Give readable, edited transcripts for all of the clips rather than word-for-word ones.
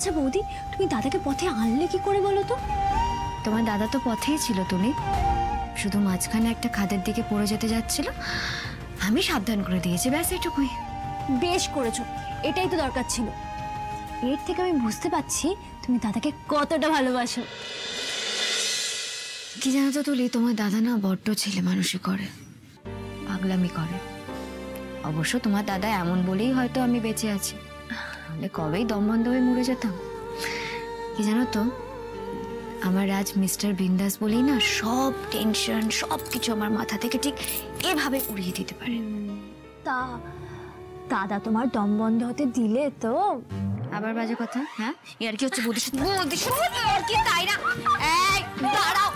আচ্ছা বৌদি, তুমি দাদাকে পথে আনলে কি করে বলো তো? তোমার দাদা তো পথেই ছিল তুলি, শুধু মাঝখানে একটা খাদের দিকে পড়ে যেতে যাচ্ছিল, আমি সাবধান করে দিয়েছি, ব্যাস এটুকুই। বেশ করেছো, এটাই তো দরকার ছিল। এর থেকে আমি বুঝতে পারছি তুমি দাদাকে কতটা ভালোবাসো। কি জানো তো তুলি, তোমার দাদা না বড্ড ছেলে মানুষই করে, পাগলামি করে। অবশ্য তোমার দাদা এমন বলেই হয়তো আমি বেঁচে আছি, নাহলে কবেই দম বন্ধ হয়ে মরে যেতাম। কি জানো তো, আমার রাজ মিস্টার বিন্দাস বলেই না সব টেনশন সব কিছু আমার মাথা থেকে ঠিক এভাবে উড়িয়ে দিতে পারে। তা দাদা তোমার দম বন্ধ হতে দিলে তো? আবার বাজে কথা। হ্যাঁ, এর কি হচ্ছে? বলিস আর কি, তাই না? এই দাঁড়াও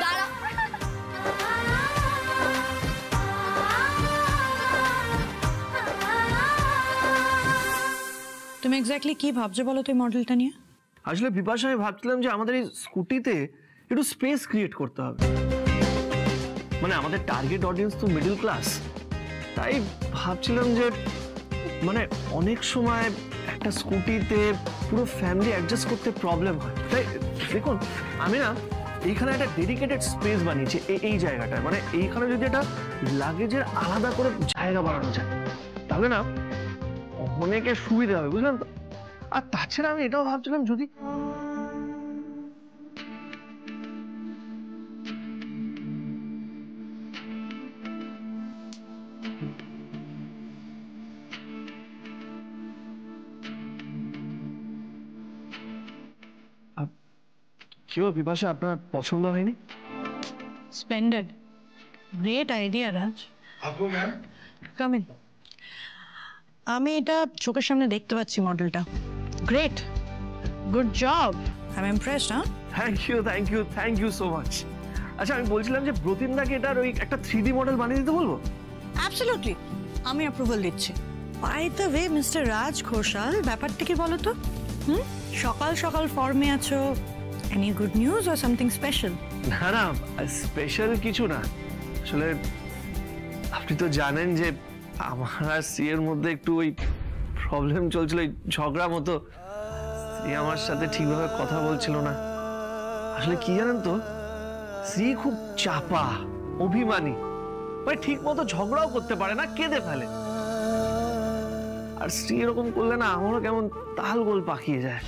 দাঁড়াও। তুমি এক্স্যাক্টলি কি ভাবছো বলো তো এই মডেলটা নিয়ে? আসলে বিপাশা, আমি ভাবছিলাম যে আমাদের এই স্কুটিতে একটু স্পেস ক্রিয়েট করতে হবে। মানে আমাদের টার্গেট অডিয়েন্স তো মিডল ক্লাস, তাই ভাবছিলাম যে মানে অনেক সময় একটা স্কুটিতে পুরো ফ্যামিলি অ্যাডজাস্ট করতে প্রবলেম হয়। তাই দেখুন, আমি না এইখানে একটা ডেডিকেটেড স্পেস বানিয়েছি এই জায়গাটায়। মানে এইখানে যদি একটা লাগেজের আলাদা করে জায়গা বানানো যায় তাহলে না অনেকের সুবিধা হবে, বুঝলেন তো? আর তাছাড়া আমি এটাও ভাবছিলাম যদি কেউ বিপাশা আপনার পছন্দ হয়নি? স্প্লেন্ডেড, গ্রেট আইডিয়া রাজ। আপু ম্যাম, কাম ইন। আমি এটা চোখের সামনে দেখতে পাচ্ছি মডেলটা। Great, good job, I am impressed. হ্যাঁ, থ্যাংক ইউ সো মাচ। আচ্ছা, আমি বলছিলাম যে ব্রতিনদাকে এটার ওই একটা 3D মডেল বানিয়ে দিতে বলবো? অ্যাবসলিউটলি, আমি অ্যাপ্রুভাল দিচ্ছি। বাই দ্য ওয়ে মিস্টার রাজ ঘোষাল, ব্যাপারটা কি বলো তো? সকাল সকাল ফর্মে আছো, any good news or something special? না না, স্পেশাল কিছু না। আসলে আপনি তো জানেন যে আমার আর সি এর মধ্যে একটু ওই প্রবলেম চলছিল, ঝগড়া মতো। সি আমার সাথে ঠিকভাবে কথা বলছিল না। আসলে কি জানেন তো, সি খুব চাপা, অভিমানী, মানে ঠিক মতো ঝগড়াও করতে পারে না, কেঁদে ফেলে। আর সি এরকম করলে না আমারও কেমন তাল গোল পাকিয়ে যায়।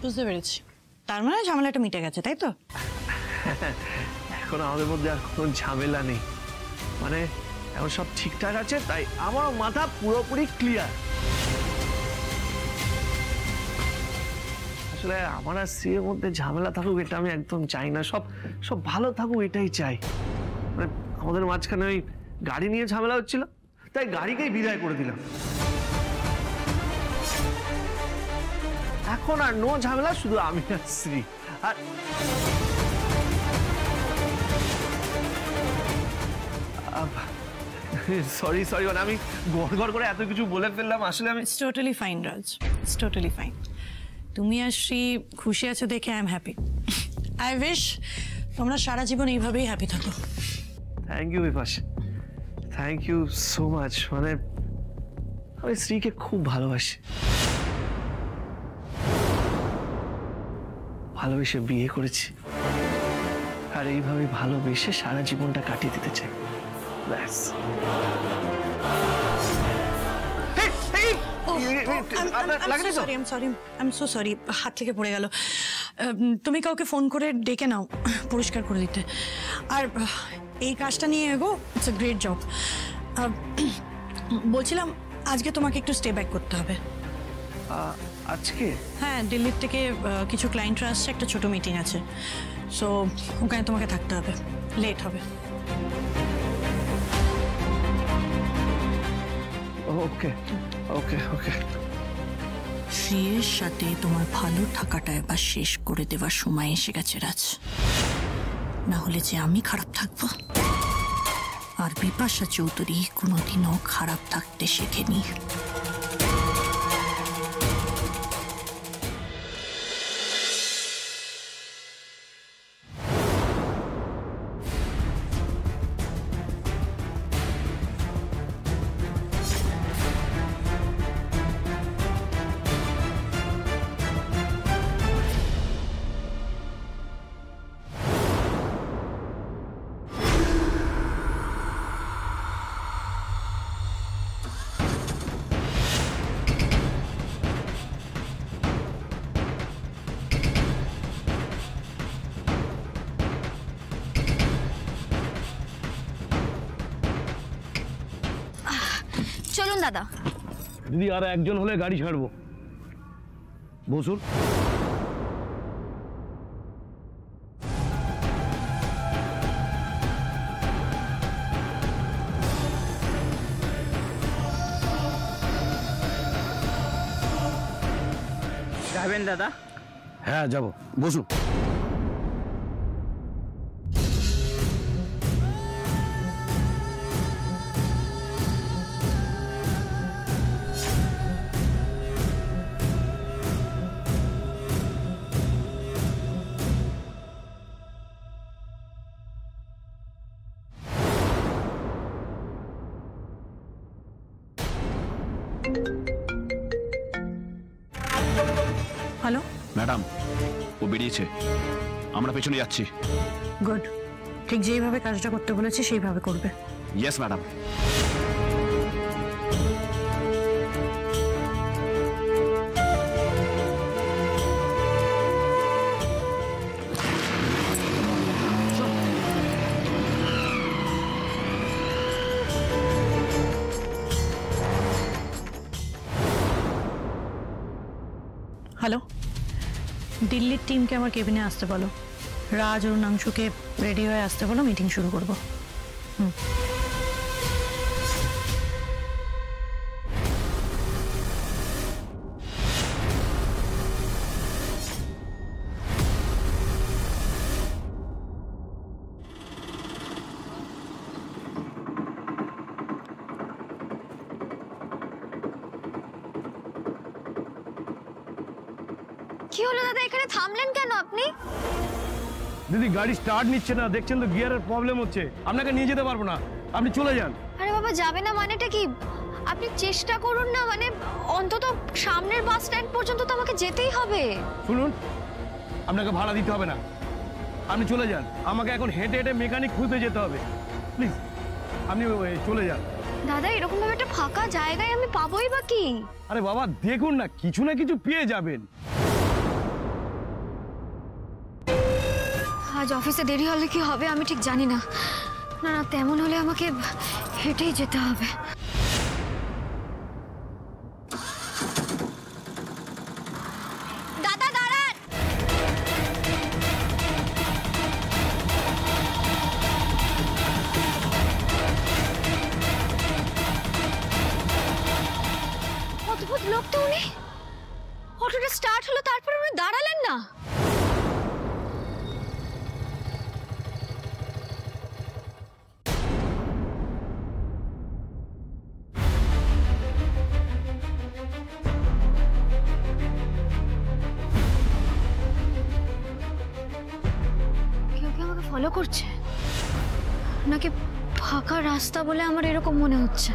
বুঝতে পেরেছি, তার মানে ঝামেলাটা মিটে গেছে, তাই তো? এখন আমাদের মধ্যে আর কোনো ঝামেলা নেই, মানে এখন সব ঠিকঠাক আছে, তাই আমার মাথা পুরোপুরি ক্লিয়ার। আসলে আমার আর সি এর মধ্যে ঝামেলা থাকুক এটা আমি একদম চাই না, সব ভালো থাকুক এটাই চাই। মানে আমাদের মাঝখানে ওই গাড়ি নিয়ে ঝামেলা হচ্ছিল, তাই গাড়িকেই বিদায় করে দিলাম। এখন আর নো ঝামেলা, শুধু আমি আর শ্রী। আর সরি মানে আমি গড় করে এত কিছু বলে ফেললাম। আসলে আমি it's totally fine Raj, it's totally fine. তুমি আর শ্রী খুশি আছো দেখে I am happy. I wish তোমরা সারা জীবন এইভাবেই হ্যাপি থাকো। Thank you Bipash, thank you so much. মানে আমি শ্রীকে খুব ভালোবাসি, ভালোবেসে বিয়ে করেছি, আর এইভাবে ভালোবেসে সারা জীবনটা কাটিয়ে দিতে চাই, ব্যাস। হাত থেকে পড়ে গেল। তুমি কাউকে ফোন করে ডেকে নাও পরিষ্কার করে দিতে। আর এই কাজটা নিয়ে এগো, ইটস আ গ্রেট জব। বলছিলাম আজকে তোমাকে একটু স্টে ব্যাক করতে হবে। আজকে? হ্যাঁ, দিল্লির থেকে কিছু ক্লায়েন্টরা আসছে, একটা ছোট মিটিং আছে, সো ওখানে তোমাকে থাকতে হবে, লেট হবে। ওকে ওকে ওকে। শ্রীয়ের সাথে তোমার ভালো থাকাটা এবার শেষ করে দেওয়ার সময় এসে গেছে রাজ, না হলে যে আমি খারাপ থাকবো, আর বিপাশা চৌধুরী কোনোদিনও খারাপ থাকতে শেখেনি। চলুন দাদা। দিদি আর একজন হলে গাড়ি ছাড়বো। বসুন। যাবেন দাদা? হ্যাঁ যাবো, বসুন। হ্যালো ম্যাডাম, ও বেরিয়েছে, আমরা পেছনে যাচ্ছি। গুড, ঠিক যেইভাবে কাজটা করতে বলেছে সেইভাবে করবে। Yes madam. হ্যালো, দিল্লির টিমকে আমার কেবিনে আসতে বলো, রাজ ও নাংশুকে রেডি হয়ে আসতে বলো, মিটিং শুরু করবো। কি হলো দাদা, এখানে থামলেন কেন আপনি? দিদি গাড়ি স্টার্ট নিচ্ছে না, দেখছেন তো গিয়ারের প্রবলেম হচ্ছে, আপনাকে নিয়ে যেতে পারবো না, আপনি চলে যান। আরে বাবা, যাবে না মানেটা কি? আপনি চেষ্টা করুন না, মানে অন্তত সামনের বাস স্ট্যান্ড পর্যন্ত তো আমাকে যেতেই হবে। শুনুন, আপনাকে ভাড়া দিতে হবে না, আপনি চলে যান। আমাকে এখন হেঁটে হেঁটে মেকানিক খুঁজতে যেতে হবে, প্লিজ আপনি চলে যান। দাদা, এরকম ভাবে একটা ফাঁকা জায়গায় আমি পাবোই বা কি? আরে বাবা দেখুন না, কিছু না কিছু পেয়ে যাবেন। আজ অফিসে দেরি হলে কি হবে আমি ঠিক জানি না। না না, তেমন হলে আমাকে হেঁটেই যেতে হবে। দাদা দাঁড়ান। অদ্ভুত লোক তো উনি। অটোটা স্টার্ট হলো, তারপরে উনি দাঁড়ালেন না। ফলো করছে নাকি ফাঁকা রাস্তা বলে আমার এরকম মনে হচ্ছে।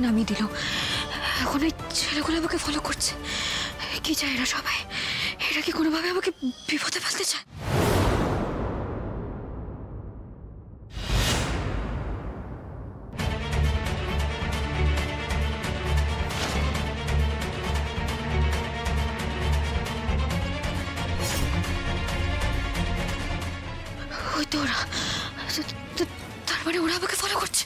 নামিয়ে দিল, এখন ওই ছেলেগুলো আমাকে ফলো করছে। কি চায় এরা সবাই? এরা কি কোনোভাবে আমাকে বিপদে ফেলতে চায়? ওই তো ওরা, তার মানে ওরা আমাকে ফলো করছে।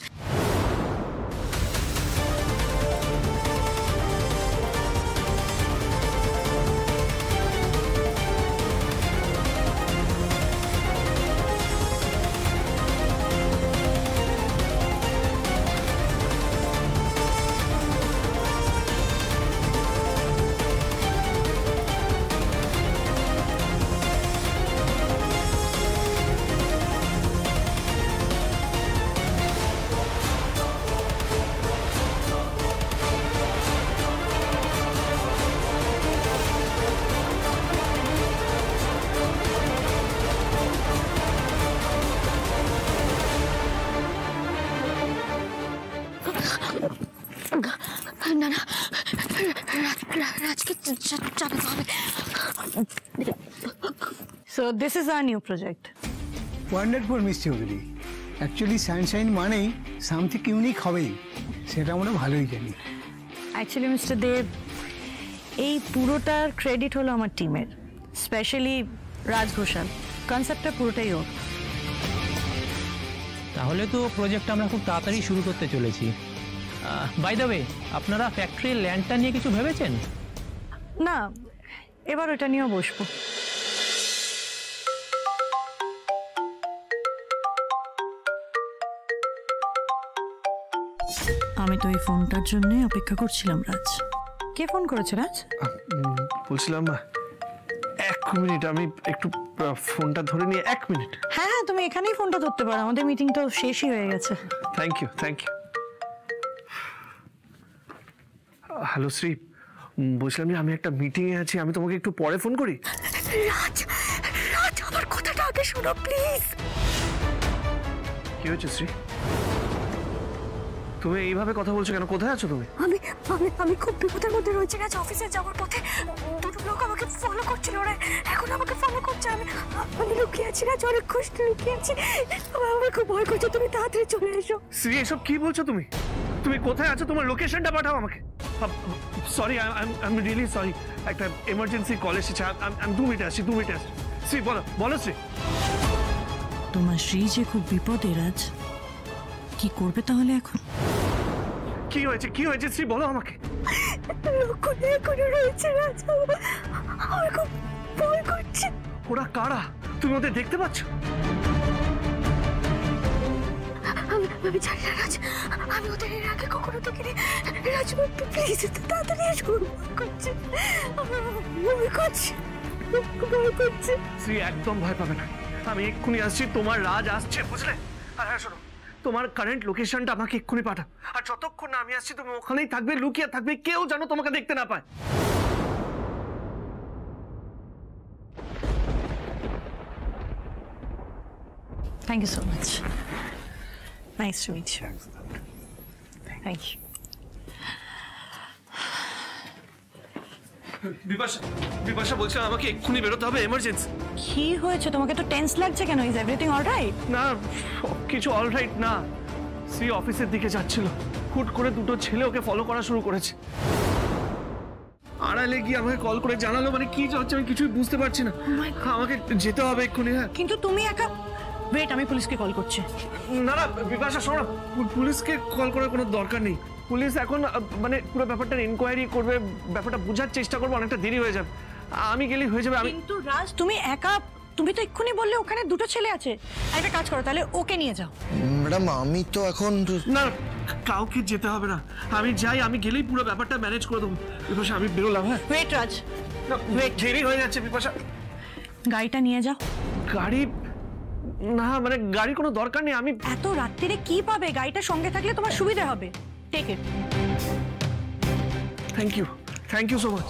না না, রাজকে চাপাতে হবে। So this is our new project. Wonderful miss Chowdhury. Actually Sunshine মানেই সামথিং ইউনিক হবেই, সেটা আমরা ভালোই জানি। Actually, Mr. Dev, এই পুরোটার ক্রেডিট হলো আমার টিমের, স্পেশালি রাজ ঘোষাল। কনসেপ্টটা পুরোটাই ওর। তাহলে তো প্রজেক্ট আমরা খুব তাড়াতাড়ি শুরু করতে চলেছি। বাই দ্য ওয়ে, আপনারা ফ্যাক্টরির ল্যান্ডটা নিয়ে কিছু ভেবেছেন? না, এবার ওটা নিয়েও বসবো। আমি তো এই ফোনটার জন্য অপেক্ষা করছিলাম রাজ। কে ফোন করেছে রাজ? বলছিলাম 1 মিনিট, আমি একটু ফোনটা ধরে নিয়ে 1 মিনিট। হ্যাঁ হ্যাঁ, তুমি এখানেই ফোনটা ধরতে পারো, আমাদের মিটিং তো শেষই হয়ে গেছে। Thank you, thank you. Hello Shri, বলছিলাম যে আমি একটা মিটিংয়ে আছি, আমি তোমাকে একটু পরে ফোন করি। রাজ, রাজ আমার কথাটা আগে শোনো প্লিজ। কি হয়েছে শ্রী? তুমি এইভাবে কথা বলছো কেন? কোথায় আছো তুমি? আমি আমি আমি খুব বিপদের মধ্যে রয়েছি রাজ। অফিসে যাওয়ার পথে দুটো লোক আমাকে ফলো করছিল, ওরা এখন আমাকে ফলো করছে। আমি লুকিয়ে আছি রাজ, অনেক কষ্ট লুকিয়ে আছি। আমার খুব ভয় করছে, তুমি তাড়াতাড়ি চলে এসো। শ্রী, এসব কি বলছো তুমি? তুমি কোথায় আছো? তোমার লোকেশনটা পাঠাও আমাকে। Sorry, I am really sorry, একটা এমার্জেন্সি কল এসেছে। আমি 2 মিনিটে আসছি, 2 মিনিটে আসছি। শ্রী বলো, বলো শ্রী। তোমার শ্রী যে খুব বিপদে রাজ, কি করবে তাহলে এখন? কি হয়েছে, কি হয়েছে শ্রী বলো আমাকে। লোকগুলো এখনো রয়েছে রাজ, আমার খুব ভয় করছে। ওরা কারা? তুমি ওদের দেখতে পাচ্ছ? আমি জানি না রাজ, আমি ওদের এর আগে কখনো দেখিনি। রাজ প্লিজ তাড়াতাড়ি এসো, ভয় করছে, ভয় করছে, ভয় করছে। শ্রী একদম ভয় পাবে না, আমি এক্ষুনি আসছি। তোমার রাজ আসছে, বুঝলে? আর হ্যাঁ শোনো, তোমার কারেন্ট লোকেশনটা আমাকে এক্ষুনি পাঠাও। আর যতক্ষণ না আমি আসছি তুমি ওখানেই থাকবে, লুকিয়ে থাকবে, কেউ যেন তোমাকে দেখতে না পায়। Thank you so much. Nice to meet you. Thank you. Bipasha বলছে আমাকে এক্ষুনি বেরোতে হবে, এমার্জেন্সি। কি হয়েছে? তোমাকে তো টেন্স লাগছে কেন? Is everything alright? না, কিছু অলরাইট না। শ্রী অফিসের দিকে যাচ্ছিল, হুট করে দুটো ছেলে ওকে ফলো করা শুরু করেছে। আড়ালে গিয়ে আমাকে কল করে জানালো, মানে কি হচ্ছে আমি কিছুই বুঝতে পারছি না। আমাকে যেতে হবে এক্ষুনি। হ্যাঁ, কিন্তু তুমি একা। ওয়েট, আমি পুলিশকে কল করছি। না না বিপাশা শোনো, পুলিশকে কল করার কোনো দরকার নেই। পুলিশ এখন মানে পুরো ব্যাপারটা ইনকোয়ারি করবে, ব্যাপারটা বোঝার চেষ্টা করবে, অনেকটা দেরি হয়ে যাবে। আমি গেলেই হয়ে যাবে। আমি কিন্তু রাজ, তুমি একা, তুমি তো এক্ষুনি বললে ওখানে দুটো ছেলে আছে। একটা কাজ করো, তাহলে ওকে নিয়ে যাও। ম্যাডাম আমি তো এখন না, কাউকে যেতে হবে না, আমি যাই। আমি গেলেই পুরো ব্যাপারটা ম্যানেজ করে দেবো। বিপাশা আমি বেরোলাম। হ্যাঁ, ওয়েট রাজ, দেরি হয়ে যাচ্ছে বিপাশা। গাড়িটা নিয়ে যাও। গাড়ি না, মানে গাড়ির কোনো দরকার নেই। আমি এত রাত্রিরে কি পাবে? গাড়িটা সঙ্গে থাকলে তোমার সুবিধা হবে। Take it. Thank you so much.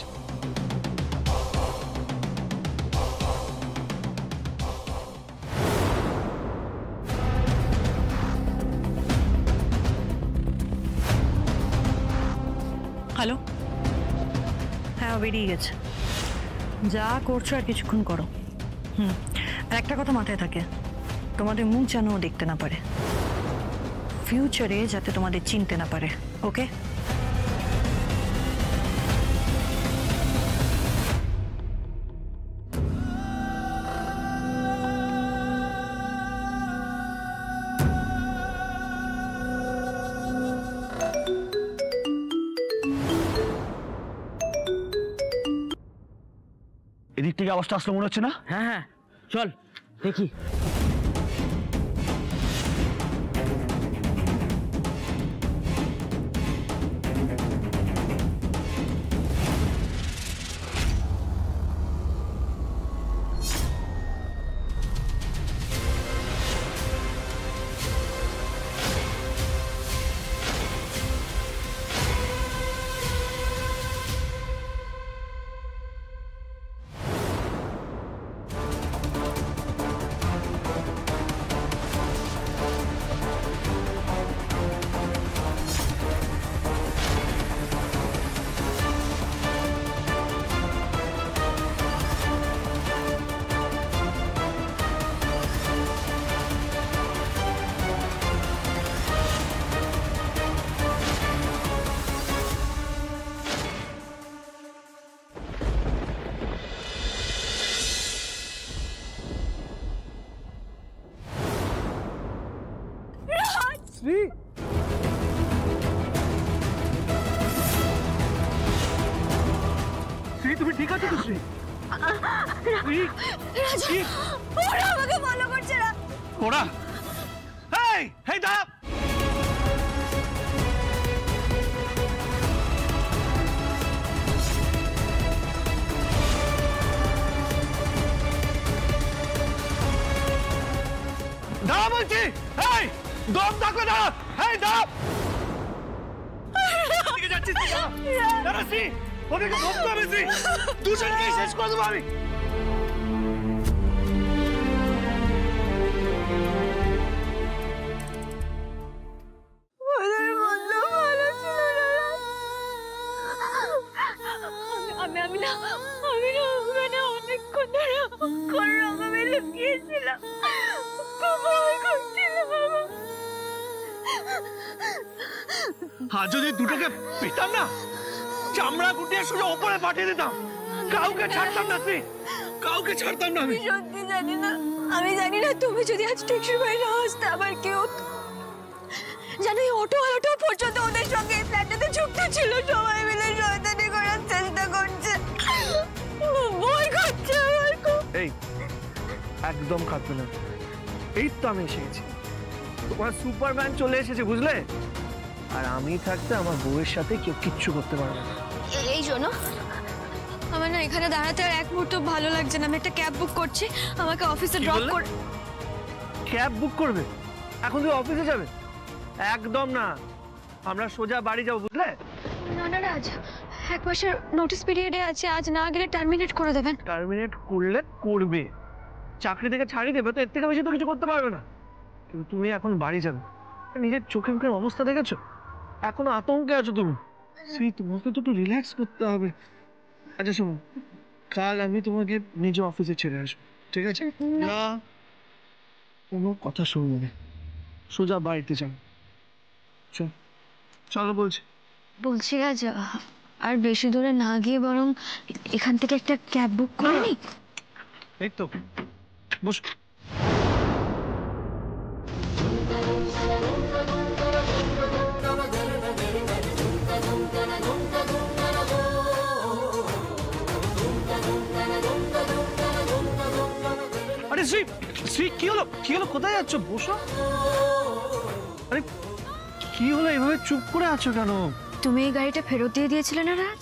Hello, হ্যাঁ ও বেরিয়ে গেছে। যা করছো আর কিছুক্ষণ করো। আর একটা কথা মাথায় থাকে, তোমাদের মুখ যেন ও দেখতে না পারে, ফিউচারে যাতে তোমাদের চিনতে না পারে। ওকে? এদিক থেকে আওয়াজটা আসলো মনে হচ্ছে না? হ্যাঁ হ্যাঁ, চল দেখি। শ্রী, শ্রী তুমি ঠিক আছো তো? শ্রী, শ্রী, ওরা আমাকে ফলো করছে না। ওরা এই এই দাঁড়া। দাঁড়া বলছি, এই দম থাকলে দাঁড়া, এই দাঁড়া। ওদিকে যাচ্ছিস তুই? দাঁড়া শ্রী, ওদিকে ধরতে হবে শ্রী, দুজনকেই শেষ করে দেবো আমি। আমি না ওখানে অনেকক্ষণ ধরে কোন রকমে লুকিয়েছিলাম, খুব ভয় করছিল বাবা। আর যদি দুটোকে পেতাম না, চামড়া গুটিয়ে সোজা ওপরে পাঠিয়ে দিতাম, কাউকে ছাড়তাম না শ্রী, কাউকে ছাড়তাম না আমি। সত্যি জানি না, আমি জানি না তুমি যদি আজ ট্যাক্সির বাইরে আসতে আবার কেউ জানো এই অটোওয়ালাটা পর্যন্ত ওদের সঙ্গে এই ফ্ল্যাটটাতে যুক্ত ছিল, সবাই মিলে শয়তানি করার চেষ্টা করছে, ভয় করছে আমার খুব। এই একদম খাবে না, এই তো আমি এসে গেছি, তোমার সুপারম্যান চলে এসেছে বুঝলে, আর আমি থাকতে আমার বউয়ের সাথে কেউ কিচ্ছু করতে পারবে না। এই জন্য আমার না এখানে দাঁড়াতে আর এক মুহূর্ত ভালো লাগছে না, আমি একটা ক্যাব বুক করছি, আমাকে অফিসে ড্রপ করে। ক্যাব বুক করবে? এখন তুমি অফিসে যাবে? একদম না, আমরা সোজা বাড়ি যাবো বুঝলে। না না রাজ, এক মাসের নোটিস পিরিয়ডে আছে, আজ না গেলে টার্মিনেট করে দেবেন। টার্মিনেট করলে করবে, চাকরি থেকে ছাড়িয়ে দেবে, তো এর থেকে বেশি তো কিছু করতে পারবে না। কিন্তু তুমি এখন বাড়ি যাবে, নিজের চোখে মুখের অবস্থা দেখেছো, এখনো আতঙ্কে আছো তুমি। শ্রী, তোমাকে তো একটু রিল্যাক্স করতে হবে। আচ্ছা শোনো, কাল আমি তোমাকে নিজে অফিসে ছেড়ে আসবো, ঠিক আছে? না কোনো কথা শুনবো না, সোজা বাড়িতে যাবো। চলো বলছি। বলছি রাজ, আর বেশি দূরে না গিয়ে বরং এখান থেকে একটা ক্যাব বুক করে নি। এই তো বস। আরে শ্রী, শ্রী কি হলো, কি হলো, কোথায় যাচ্ছ? বসো। আরে কি হলো, এভাবে চুপ করে আছো কেন? তুমি এই গাড়িটা ফেরত দিয়ে দিয়েছিলে না রাজ?